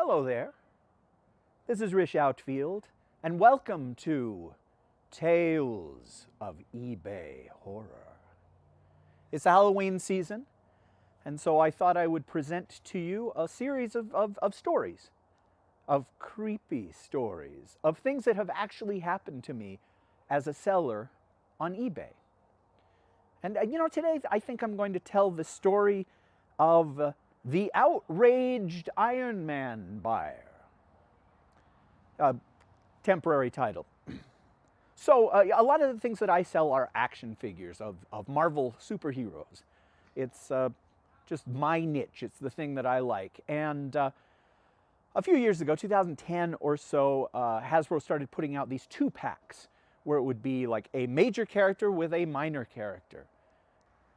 Hello there. This is Rish Outfield, and welcome to Tales of eBay Horror. It's the Halloween season, and so I thought I would present to you a series of stories, of creepy stories, of things that have actually happened to me as a seller on eBay. And today I think I'm going to tell the story of the Outraged Iron Man Buyer. Temporary title. So a lot of the things that I sell are action figures of Marvel superheroes. It's just my niche. It's the thing that I like. And a few years ago, 2010 or so, Hasbro started putting out these 2-packs where it would be like a major character with a minor character.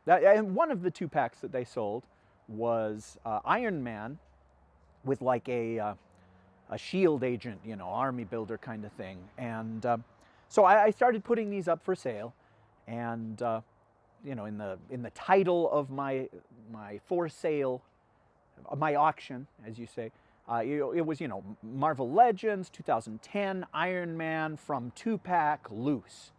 And one of the 2-packs that they sold was Iron Man with like a shield agent, army builder kind of thing. And so I started putting these up for sale, and in the title of my for sale, my auction, as you say, it was Marvel Legends 2010 Iron Man from 2-pack loose,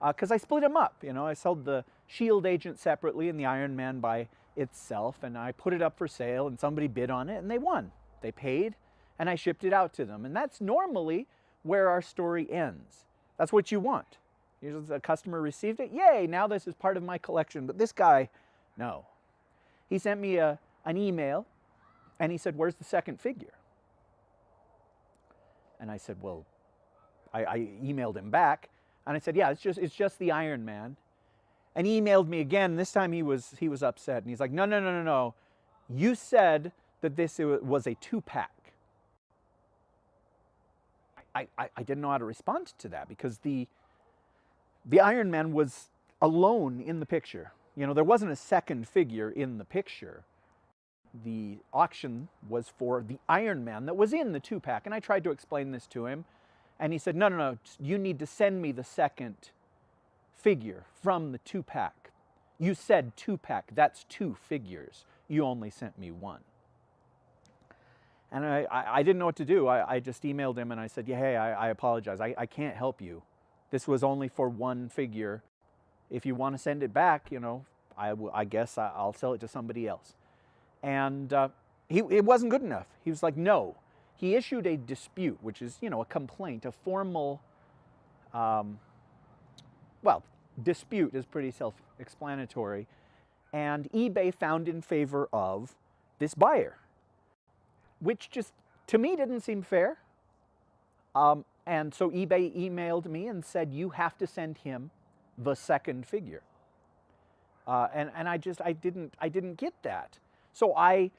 because I split them up. I sold the shield agent separately and the Iron Man by itself, and I put it up for sale, and somebody bid on it, and they won. They paid, and I shipped it out to them. And that's normally where our story ends. That's what you want. Usually a customer received it, yay, now this is part of my collection. But this guy, no. He sent me an email, and he said, where's the second figure? And I said, well, I emailed him back, and I said, yeah, it's just the Iron Man. And he emailed me again. This time he was upset, and he's like, no. You said that this was a 2-pack. I didn't know how to respond to that, because the Iron Man was alone in the picture. There wasn't a second figure in the picture. The auction was for the Iron Man that was in the 2-pack, and I tried to explain this to him, and he said, no, you need to send me the second figure from the 2-pack. You said 2-pack, that's 2 figures. You only sent me 1. And I didn't know what to do. I just emailed him and I said, yeah, hey, I apologize. I can't help you. This was only for 1 figure. If you want to send it back, I guess I'll sell it to somebody else. And it wasn't good enough. He was like, no. He issued a dispute, which is, a complaint, a formal, dispute is pretty self-explanatory. And eBay found in favor of this buyer, which just, to me, didn't seem fair. And so eBay emailed me and said, you have to send him the second figure. And I didn't get that. So I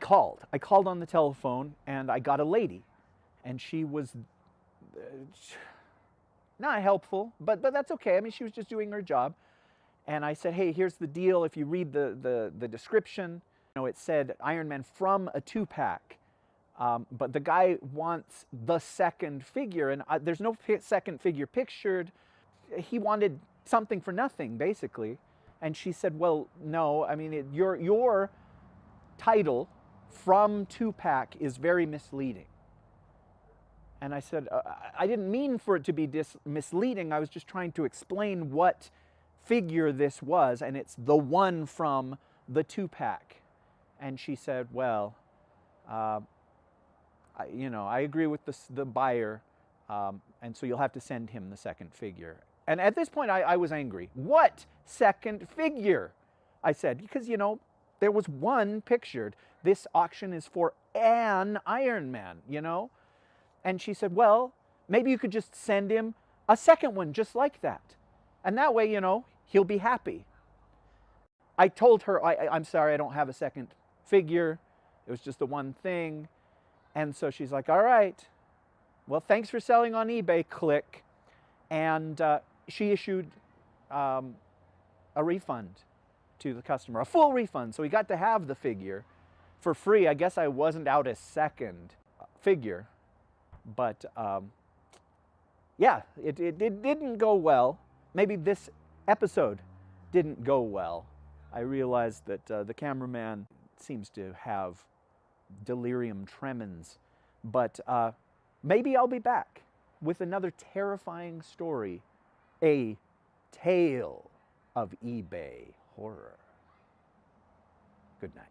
called. I called on the telephone, and I got a lady, and she was not helpful, but that's okay. I mean, she was just doing her job. And I said, hey, here's the deal. If you read the description, it said Iron Man from a 2-pack, but the guy wants the second figure, and there's no second figure pictured. He wanted something for nothing, basically. And she said, well, no, I mean, your title from 2-pack is very misleading. And I said, I didn't mean for it to be misleading. I was just trying to explain what figure this was, and it's the one from the 2-pack. And she said, well, I agree with the buyer, and so you'll have to send him the second figure. And at this point, I was angry. What second figure? I said, because, there was 1 pictured. This auction is for an Iron Man, And she said, well, maybe you could just send him a second one just like that. And that way, he'll be happy. I told her, I'm sorry, I don't have a second figure. It was just the 1 thing. And so she's like, all right, well, thanks for selling on eBay, click. And she issued a refund to the customer, a full refund. So he got to have the figure for free. I guess I wasn't out a second figure. But yeah, it didn't go well. Maybe this episode didn't go well. I realized that the cameraman seems to have delirium tremens. But maybe I'll be back with another terrifying story, a tale of eBay horror. Good night.